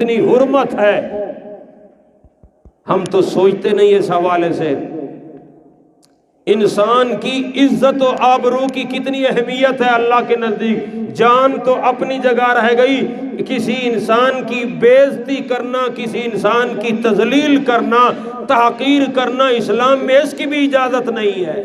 اتنی حرمت ہے، ہم تو سوچتے نہیں اس حوالے سے انسان کی عزت و آبرو کی کتنی اہمیت ہے اللہ کے نزدیک۔ جان تو اپنی جگہ رہ گئی، کسی انسان کی بے عزتی کرنا، کسی انسان کی تذلیل کرنا، تحقیر کرنا اسلام میں اس کی بھی اجازت نہیں ہے۔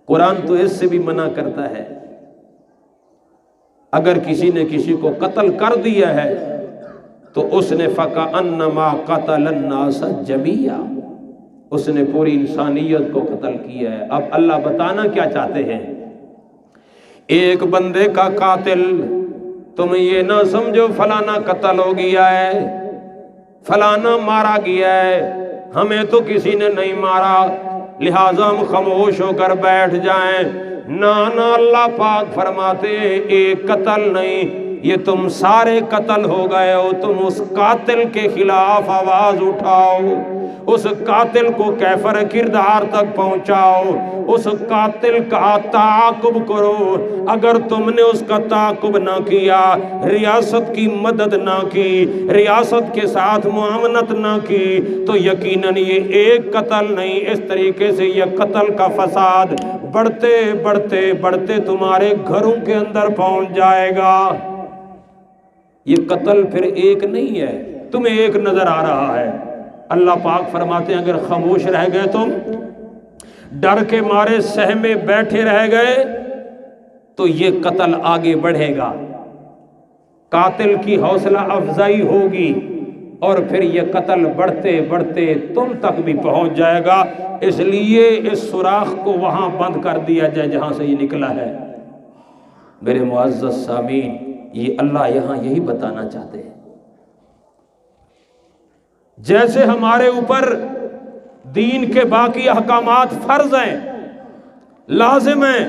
قرآن تو اس سے بھی منع کرتا ہے۔ اگر کسی نے کسی کو قتل کر دیا ہے تو اس نے فَكَأَنَّمَا قَتَلَ النَّاسَ جَمِيعًا، اس نے پوری انسانیت کو قتل کیا ہے۔ اب اللہ بتانا کیا چاہتے ہیں، ایک بندے کا قاتل، تم یہ نہ سمجھو فلانا قتل ہو گیا ہے، فلانا مارا گیا ہے، ہمیں تو کسی نے نہیں مارا لہٰذا ہم خاموش ہو کر بیٹھ جائیں۔ نہ اللہ پاک فرماتے ہیں ایک قتل نہیں، یہ تم سارے قتل ہو گئے ہو، تم اس قاتل کے خلاف آواز اٹھاؤ، اس قاتل کو کیفر کردار تک پہنچاؤ، اس قاتل کا تعاقب کرو۔ اگر تم نے اس کا تعاقب نہ کیا، ریاست کی مدد نہ کی، ریاست کے ساتھ معاونت نہ کی، تو یقیناً یہ ایک قتل نہیں، اس طریقے سے یہ قتل کا فساد بڑھتے بڑھتے بڑھتے تمہارے گھروں کے اندر پہنچ جائے گا۔ یہ قتل پھر ایک نہیں ہے، تمہیں ایک نظر آ رہا ہے۔ اللہ پاک فرماتے ہیں اگر خاموش رہ گئے، تم ڈر کے مارے سہمے بیٹھے رہ گئے، تو یہ قتل آگے بڑھے گا، قاتل کی حوصلہ افزائی ہوگی، اور پھر یہ قتل بڑھتے بڑھتے تم تک بھی پہنچ جائے گا۔ اس لیے اس سوراخ کو وہاں بند کر دیا جائے جہاں سے یہ نکلا ہے۔ میرے معزز سامعین، یہ اللہ یہاں یہی بتانا چاہتے ہیں، جیسے ہمارے اوپر دین کے باقی احکامات فرض ہیں، لازم ہیں،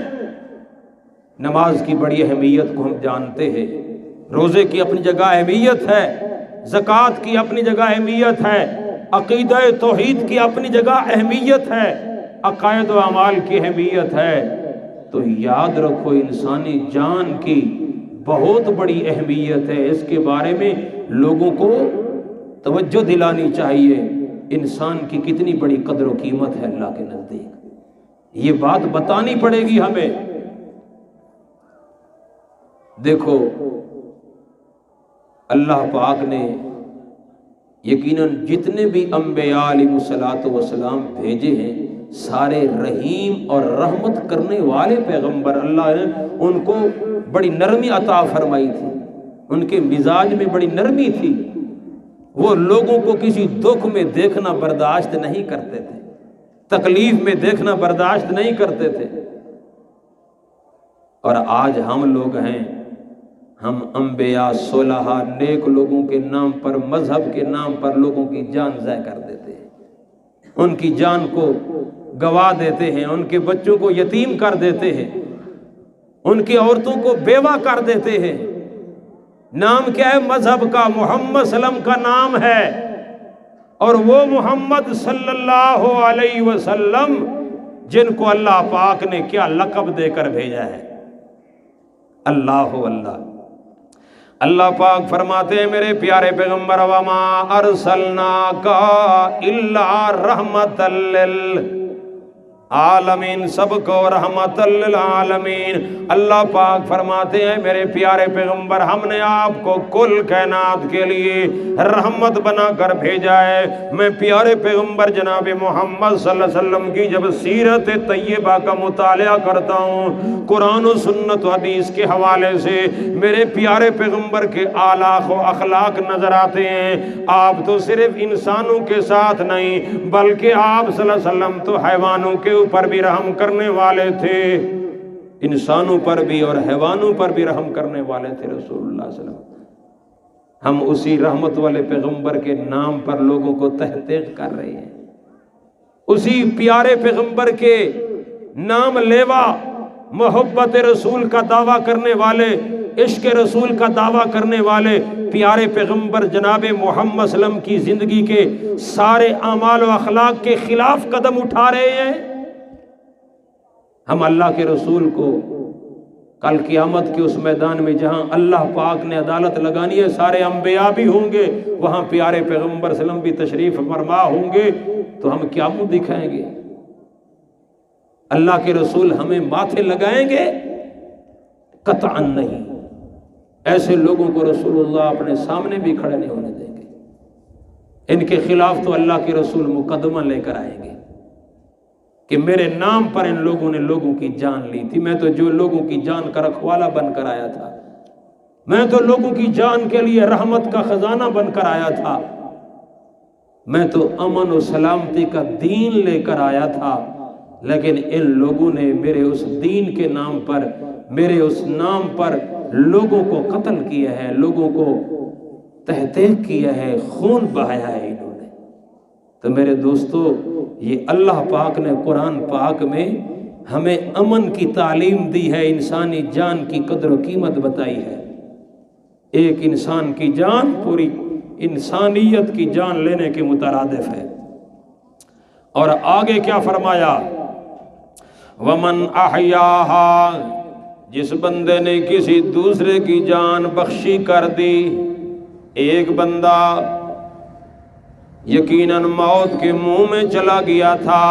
نماز کی بڑی اہمیت کو ہم جانتے ہیں، روزے کی اپنی جگہ اہمیت ہے، زکوٰۃ کی اپنی جگہ اہمیت ہے، عقیدہ توحید کی اپنی جگہ اہمیت ہے، عقائد و اعمال کی اہمیت ہے، تو یاد رکھو انسانی جان کی بہت بڑی اہمیت ہے۔ اس کے بارے میں لوگوں کو توجہ دلانی چاہیے، انسان کی کتنی بڑی قدر و قیمت ہے اللہ کے نزدیک، یہ بات بتانی پڑے گی ہمیں۔ دیکھو اللہ پاک نے یقیناً جتنے بھی انبیاء علیہ الصلوۃ والسلام بھیجے ہیں، سارے رحیم اور رحمت کرنے والے پیغمبر، اللہ نے ان کو بڑی نرمی عطا فرمائی تھی، ان کے مزاج میں بڑی نرمی تھی، وہ لوگوں کو کسی دکھ میں دیکھنا برداشت نہیں کرتے تھے، تکلیف میں دیکھنا برداشت نہیں کرتے تھے۔ اور آج ہم لوگ ہیں، ہم انبیاء صلحاء نیک لوگوں کے نام پر، مذہب کے نام پر لوگوں کی جان ضائع کر دیتے ہیں، ان کی جان کو گوا دیتے ہیں، ان کے بچوں کو یتیم کر دیتے ہیں، ان کی عورتوں کو بیوہ کر دیتے ہیں۔ نام کیا ہے؟ مذہب کا، محمد صلی اللہ علیہ وسلم کا نام ہے، اور وہ محمد صلی اللہ علیہ وسلم جن کو اللہ پاک نے کیا لقب دے کر بھیجا ہے، اللہ اللہ۔ اللہ پاک فرماتے ہیں میرے پیارے پیغمبر وما ارسلناک الا رحمت للعالمین، سب کو رحمت للعالمین۔ اللہ پاک فرماتے ہیں میرے پیارے پیغمبر ہم نے آپ کو کل کائنات کے لیے رحمت بنا کر بھیجا ہے۔ میں پیارے پیغمبر جناب محمد صلی اللہ علیہ وسلم کی جب سیرت طیبہ کا مطالعہ کرتا ہوں، قرآن و سنت و حدیث کے حوالے سے میرے پیارے پیغمبر کے اخلاق و اخلاق نظر آتے ہیں۔ آپ تو صرف انسانوں کے ساتھ نہیں بلکہ آپ صلی اللہ علیہ وسلم تو حیوانوں کے اوپر بھی رحم کرنے والے تھے، انسانوں پر بھی اور حیوانوں پر بھی رحم کرنے والے تھے رسول اللہ صلی اللہ علیہ وسلم۔ ہم اسی رحمت والے پیغمبر کے نام پر لوگوں کو تحقیق کر رہے ہیں، اسی پیارے پیغمبر کے نام لیوا محبت رسول کا دعویٰ کرنے والے، عشق رسول کا دعویٰ کرنے والے پیارے پیغمبر جناب محمد صلی اللہ علیہ وسلم کی زندگی کے سارے اعمال و اخلاق کے خلاف قدم اٹھا رہے ہیں۔ ہم اللہ کے رسول کو کل قیامت کے اس میدان میں جہاں اللہ پاک نے عدالت لگانی ہے، سارے انبیاء بھی ہوں گے، وہاں پیارے پیغمبر صلی اللہ علیہ وسلم بھی تشریف فرما ہوں گے، تو ہم کیا منہ دکھائیں گے؟ اللہ کے رسول ہمیں ماتھے لگائیں گے؟ قطعاً نہیں۔ ایسے لوگوں کو رسول اللہ اپنے سامنے بھی کھڑے نہیں ہونے دیں گے۔ ان کے خلاف تو اللہ کے رسول مقدمہ لے کر آئیں گے کہ میرے نام پر ان لوگوں نے لوگوں کی جان لی تھی، میں تو جو لوگوں کی جان کا رکھوالا بن کر آیا تھا، میں تو لوگوں کی جان کے لیے رحمت کا خزانہ بن کر آیا تھا، میں تو امن و سلامتی کا دین لے کر آیا تھا، لیکن ان لوگوں نے میرے اس دین کے نام پر، میرے اس نام پر لوگوں کو قتل کیا ہے، لوگوں کو تحقیق کیا ہے، خون بہایا ہے انہوں نے۔ تو میرے دوستو، یہ اللہ پاک نے قرآن پاک میں ہمیں امن کی تعلیم دی ہے، انسانی جان کی قدر و قیمت بتائی ہے۔ ایک انسان کی جان پوری انسانیت کی جان لینے کے مترادف ہے۔ اور آگے کیا فرمایا؟ وَمَنْ أَحْيَاهَا، جس بندے نے کسی دوسرے کی جان بخشی کر دی، ایک بندہ یقیناً موت کے منہ میں چلا گیا تھا،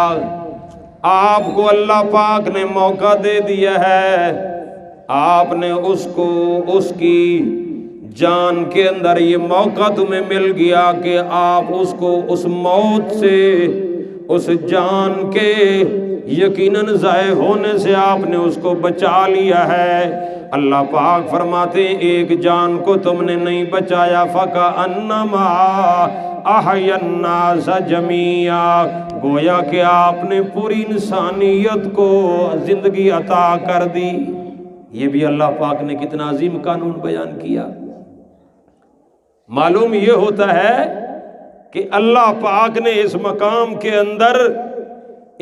آپ کو اللہ پاک نے موقع دے دیا ہے، آپ نے اس کو اس کی جان کے اندر یہ موقع تمہیں مل گیا کہ آپ اس کو اس موت سے، اس جان کے یقیناً ضائع ہونے سے آپ نے اس کو بچا لیا ہے۔ اللہ پاک فرماتے ہیں ایک جان کو تم نے نہیں بچایا، فَكَأَنَّمَا أَحْيَا النَّاسَ جَمِيعًا، گویا کہ آپ نے پوری انسانیت کو زندگی عطا کر دی۔ یہ بھی اللہ پاک نے کتنا عظیم قانون بیان کیا۔ معلوم یہ ہوتا ہے کہ اللہ پاک نے اس مقام کے اندر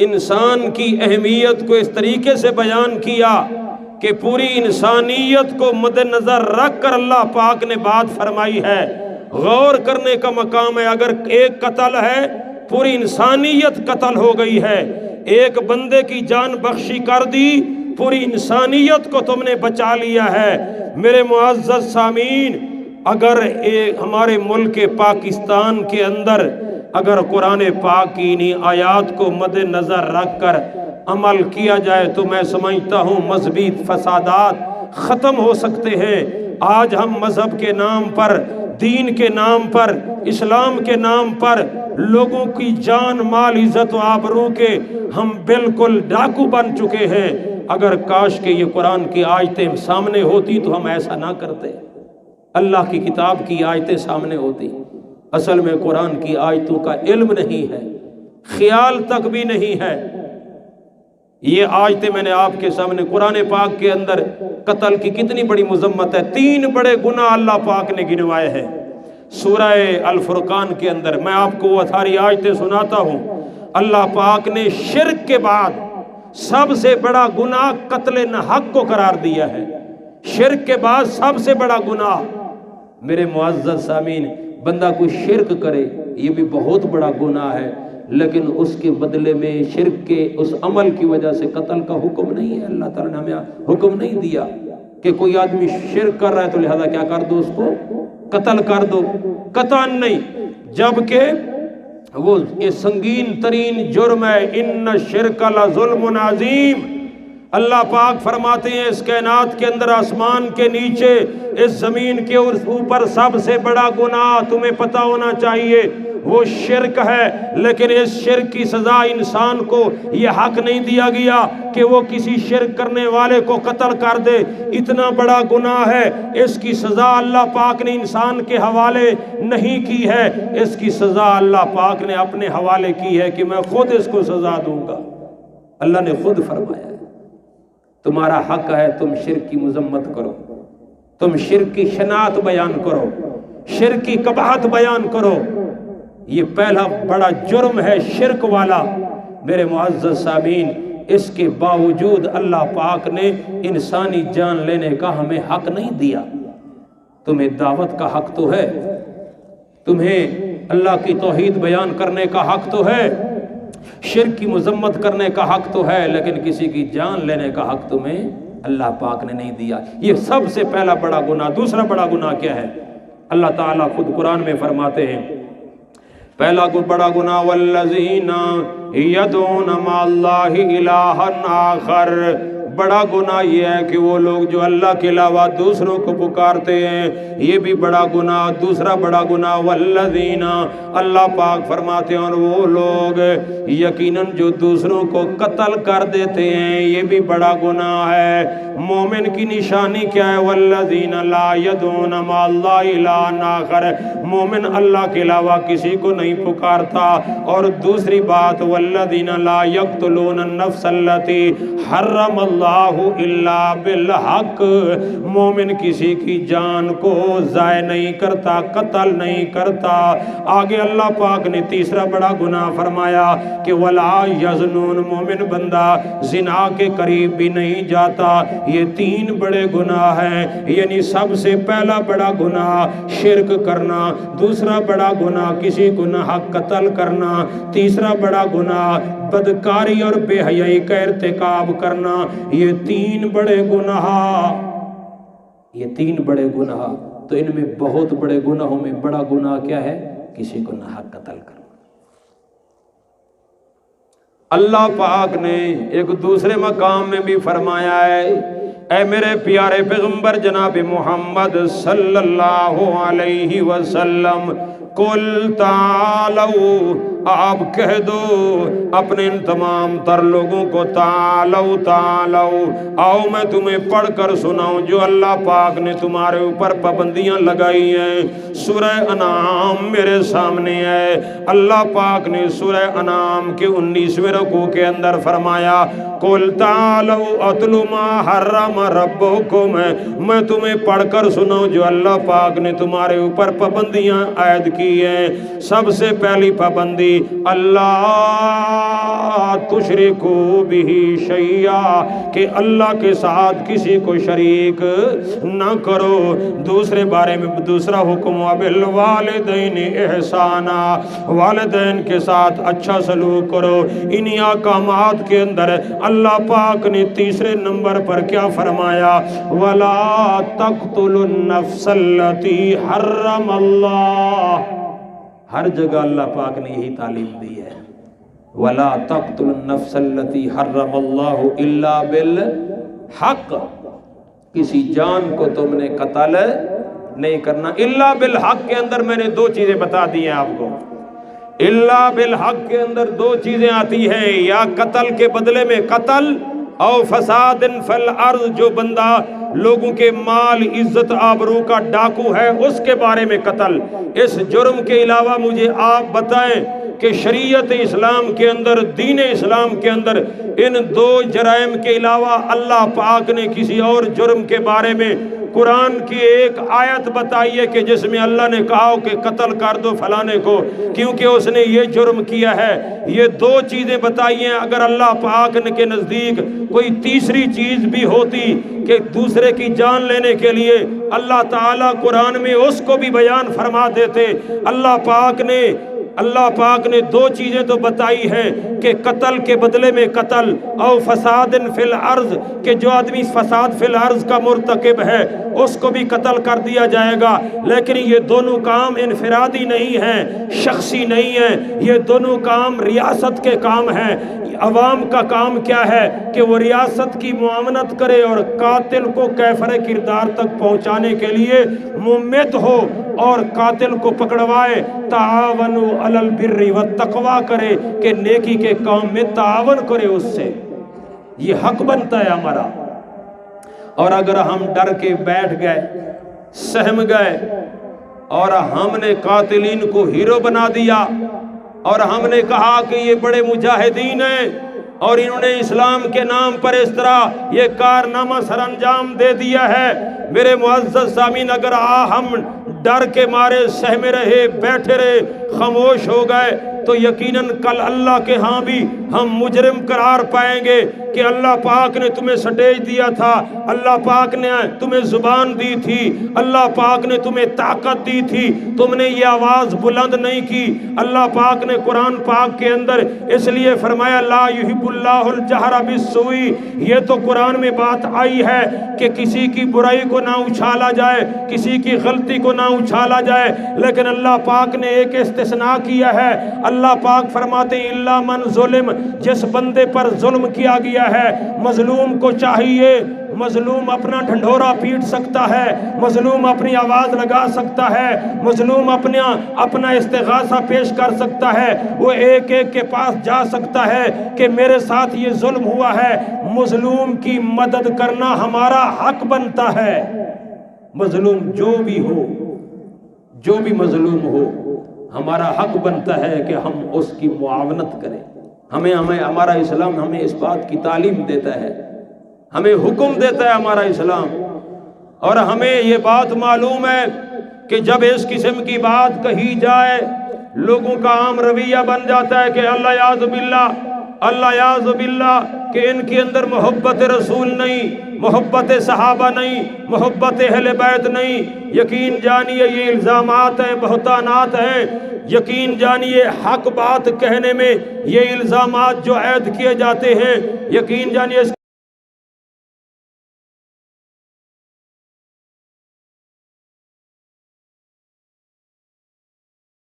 انسان کی اہمیت کو اس طریقے سے بیان کیا کہ پوری انسانیت کو مد نظر رکھ کر اللہ پاک نے بات فرمائی ہے۔ غور کرنے کا مقام ہے، اگر ایک قتل ہے پوری انسانیت قتل ہو گئی ہے، ایک بندے کی جان بخشی کر دی، پوری انسانیت کو تم نے بچا لیا ہے۔ میرے معزز سامعین، اگر ہمارے ملک پاکستان کے اندر اگر قرآن پاک کی انہی آیات کو مد نظر رکھ کر عمل کیا جائے تو میں سمجھتا ہوں مذہبی فسادات ختم ہو سکتے ہیں۔ آج ہم مذہب کے نام پر، دین کے نام پر، اسلام کے نام پر لوگوں کی جان، مال، عزت و آبرو کے ہم بالکل ڈاکو بن چکے ہیں۔ اگر کاش کہ یہ قرآن کی آیتیں سامنے ہوتی تو ہم ایسا نہ کرتے، اللہ کی کتاب کی آیتیں سامنے ہوتی۔ اصل میں قرآن کی آیتوں کا علم نہیں ہے، خیال تک بھی نہیں ہے۔ یہ آیتیں میں نے آپ کے سامنے، قرآن پاک کے اندر قتل کی کتنی بڑی مذمت ہے، 3 بڑے گناہ اللہ پاک نے گنوائے ہیں سورہ الفرقان کے اندر۔ میں آپ کو وہ ساری آیتیں سناتا ہوں۔ اللہ پاک نے شرک کے بعد سب سے بڑا گناہ قتل ناحق کو قرار دیا ہے۔ شرک کے بعد سب سے بڑا گناہ، میرے معزز سامعین، بندہ کوئی شرک کرے یہ بھی بہت بڑا گناہ ہے، لیکن اس کے بدلے میں شرک کے اس عمل کی وجہ سے قتل کا حکم نہیں ہے۔ اللہ تعالیٰ نے ہمیں حکم نہیں دیا کہ کوئی آدمی شرک کر رہا ہے تو لہذا کیا کر دو، اس کو قتل کر دو، قطعاً نہیں، جبکہ وہ یہ سنگین ترین جرم ہے۔ ان الشرک لظلم عظیم۔ اللہ پاک فرماتے ہیں اس کائنات کے اندر، آسمان کے نیچے، اس زمین کے اوپر سب سے بڑا گناہ تمہیں پتہ ہونا چاہیے وہ شرک ہے۔ لیکن اس شرک کی سزا انسان کو یہ حق نہیں دیا گیا کہ وہ کسی شرک کرنے والے کو قتل کر دے، اتنا بڑا گناہ ہے۔ اس کی سزا اللہ پاک نے انسان کے حوالے نہیں کی ہے، اس کی سزا اللہ پاک نے اپنے حوالے کی ہے کہ میں خود اس کو سزا دوں گا۔ اللہ نے خود فرمایا ہے تمہارا حق ہے تم شرک کی مذمت کرو، تم شرک کی شناعت بیان کرو، شرک کی قباحت بیان کرو۔ یہ پہلا بڑا جرم ہے شرک والا۔ میرے معزز سامعین، اس کے باوجود اللہ پاک نے انسانی جان لینے کا ہمیں حق نہیں دیا۔ تمہیں دعوت کا حق تو ہے، تمہیں اللہ کی توحید بیان کرنے کا حق تو ہے، شرک کی مذمت کرنے کا حق تو ہے، لیکن کسی کی جان لینے کا حق تمہیں اللہ پاک نے نہیں دیا۔ یہ سب سے پہلا بڑا گناہ۔ دوسرا بڑا گناہ کیا ہے؟ اللہ تعالیٰ خود قرآن میں فرماتے ہیں پہلا بڑا گناہ والذین یدعون مع اللہ الہا آخر، بڑا گناہ یہ ہے کہ وہ لوگ جو اللہ کے علاوہ دوسروں کو پکارتے ہیں، یہ بھی بڑا گناہ۔ دوسرا بڑا گناہ والذین، اللہ پاک فرماتے ہیں اور وہ لوگ یقیناً جو دوسروں کو قتل کر دیتے ہیں، یہ بھی بڑا گناہ ہے۔ مومن کی نشانی کیا ہے؟ والذین لا یدعون مع اللہ الہا آخر، مومن اللہ کے علاوہ کسی کو نہیں پکارتا۔ اور دوسری بات والذین لا یقتلون النفس التی حرم اللہ الا بالحق، مومن کسی کی جان کو ضائع نہیں کرتا، قتل نہیں کرتا۔ آگے اللہ پاک نے تیسرا بڑا گناہ فرمایا کہ ولا یزنون، مومن بندہ زنا کے قریب بھی نہیں جاتا۔ یہ تین بڑے گناہ ہیں، یعنی سب سے پہلا بڑا گناہ شرک کرنا، دوسرا بڑا گناہ کسی کو نہ حق قتل کرنا، تیسرا بڑا گناہ بدکاری اور بے حیائی کا ارتکاب کرنا۔ یہ تین بڑے گناہ، یہ تین بڑے گناہ، تو ان میں بہت بڑے گناہوں میں بڑا گناہ کیا ہے؟ کسی کو نہ حق قتل کرنا۔ اللہ پاک نے ایک دوسرے مقام میں بھی فرمایا ہے اے میرے پیارے پیغمبر جناب محمد صلی اللہ علیہ وسلم، قل تعالو، آپ کہہ دو اپنے ان تمام تر لوگوں کو، تعالو تعالو، آؤ میں تمہیں پڑھ کر سناؤں جو اللہ پاک نے تمہارے اوپر پابندیاں لگائی ہیں۔ سورہ انعام میرے سامنے ہے، اللہ پاک نے سورہ انعام کے 19ویں رکوع کے اندر فرمایا قل تعالو اتل ما حرم ربکم، میں تمہیں پڑھ کر سناؤں جو اللہ پاک نے تمہارے اوپر پابندیاں عائد کی ہیں۔ سب سے پہلی پابندی اللہ تشرکو بہ شیئا، کہ اللہ کے ساتھ کسی کو شریک نہ کرو۔ دوسرے بارے میں دوسرا حکم وبالوالدین احسانا، والدین کے ساتھ اچھا سلوک کرو۔ انہی احکامات کے اندر اللہ پاک نے تیسرے نمبر پر کیا فرمایا؟ ولا تقتلوا النفس التی حرم اللہ، ہر جگہ اللہ پاک نے یہی تعلیم دی ہے، وَلَا تَقْتُلُوا النَّفْسَ الَّتِي حَرَّمَ اللَّهُ إِلَّا بِالْحَقِّ، کسی جان کو تم نے قتل نہیں کرنا۔ الا بالحق کے اندر میں نے دو چیزیں بتا دی ہیں آپ کو۔ الا بالحق کے اندر دو چیزیں آتی ہیں، یا قتل کے بدلے میں قتل، او فساد فی الارض، جو بندہ لوگوں کے مال عزت آبرو کا ڈاکو ہے اس کے بارے میں قتل۔ اس جرم کے علاوہ مجھے آپ بتائیں کہ شریعت اسلام کے اندر، دین اسلام کے اندر، ان دو جرائم کے علاوہ اللہ پاک نے کسی اور جرم کے بارے میں قرآن کی ایک آیت بتائی ہے کہ جس میں اللہ نے کہا ہو کہ قتل کر دو فلانے کو کیونکہ اس نے یہ جرم کیا ہے۔ یہ دو چیزیں بتائی ہیں۔ اگر اللہ پاک کے نزدیک کوئی تیسری چیز بھی ہوتی کہ دوسرے کی جان لینے کے لیے، اللہ تعالیٰ قرآن میں اس کو بھی بیان فرما دیتے۔ اللہ پاک نے دو چیزیں تو بتائی ہیں کہ قتل کے بدلے میں قتل، او فساد فی الارض، کہ جو آدمی فساد فی الارض کا مرتکب ہے اس کو بھی قتل کر دیا جائے گا۔ لیکن یہ دونوں کام انفرادی نہیں ہیں، شخصی نہیں ہیں، یہ دونوں کام ریاست کے کام ہیں۔ عوام کا کام کیا ہے کہ وہ ریاست کی معاونت کرے اور قاتل کو کیفر کردار تک پہنچانے کے لیے ممت ہو اور قاتل کو پکڑوائے۔ تعاونوا علی البر والتقوی کرے کہ نیکی کے کام میں تعاون کرے اس سے، یہ حق بنتا ہے ہمارا۔ اور اگر ہم ڈر کے بیٹھ گئے، سہم گئے اور ہم نے قاتلین کو ہیرو بنا دیا اور ہم نے کہا کہ یہ بڑے مجاہدین ہیں اور انہوں نے اسلام کے نام پر اس طرح یہ کارنامہ سر انجام دے دیا ہے، میرے معزز سامعین، اگر ہم ڈر کے مارے سہمے رہے، بیٹھے رہے، خاموش ہو گئے، تو یقیناً کل اللہ کے ہاں بھی ہم مجرم قرار پائیں گے کہ اللہ پاک نے تمہیں سٹیج دیا تھا، اللہ پاک نے تمہیں زبان دی تھی، اللہ پاک نے تمہیں طاقت دی تھی، تم نے یہ آواز بلند نہیں کی۔ اللہ پاک نے قرآن پاک کے اندر اس لیے فرمایا لا یحب اللہ الجہر بالسوء، یہ تو قرآن میں بات آئی ہے کہ کسی کی برائی کو نہ اچھالا جائے، کسی کی غلطی کو نہ اچھالا جائے، لیکن اللہ پاک نے ایک استثناء کیا ہے۔ اللہ پاک فرماتے ہیں الا من ظلم، جس بندے پر ظلم کیا گیا ہے، مظلوم کو چاہیے، مظلوم اپنا ڈھنڈورا پیٹ سکتا ہے، مظلوم اپنی آواز لگا سکتا ہے، مظلوم اپنا استغاثہ پیش کر سکتا ہے، وہ ایک ایک کے پاس جا سکتا ہے کہ میرے ساتھ یہ ظلم ہوا ہے۔ مظلوم کی مدد کرنا ہمارا حق بنتا ہے۔ مظلوم جو بھی ہو، جو بھی مظلوم ہو، ہمارا حق بنتا ہے کہ ہم اس کی معاونت کریں۔ ہمارا اسلام ہمیں اس بات کی تعلیم دیتا ہے، ہمیں حکم دیتا ہے ہمارا اسلام، اور ہمیں یہ بات معلوم ہے کہ جب اس قسم کی بات کہی جائے لوگوں کا عام رویہ بن جاتا ہے کہ اللہ یعوذ باللہ، اللہ یعوذ باللہ، کہ ان کے اندر محبت رسول نہیں، محبت صحابہ نہیں، محبت اہل بیت نہیں۔ یقین جانیے یہ الزامات ہیں، بہتانات ہیں، یقین جانیے حق بات کہنے میں یہ الزامات جو عائد کیے جاتے ہیں، یقین جانیے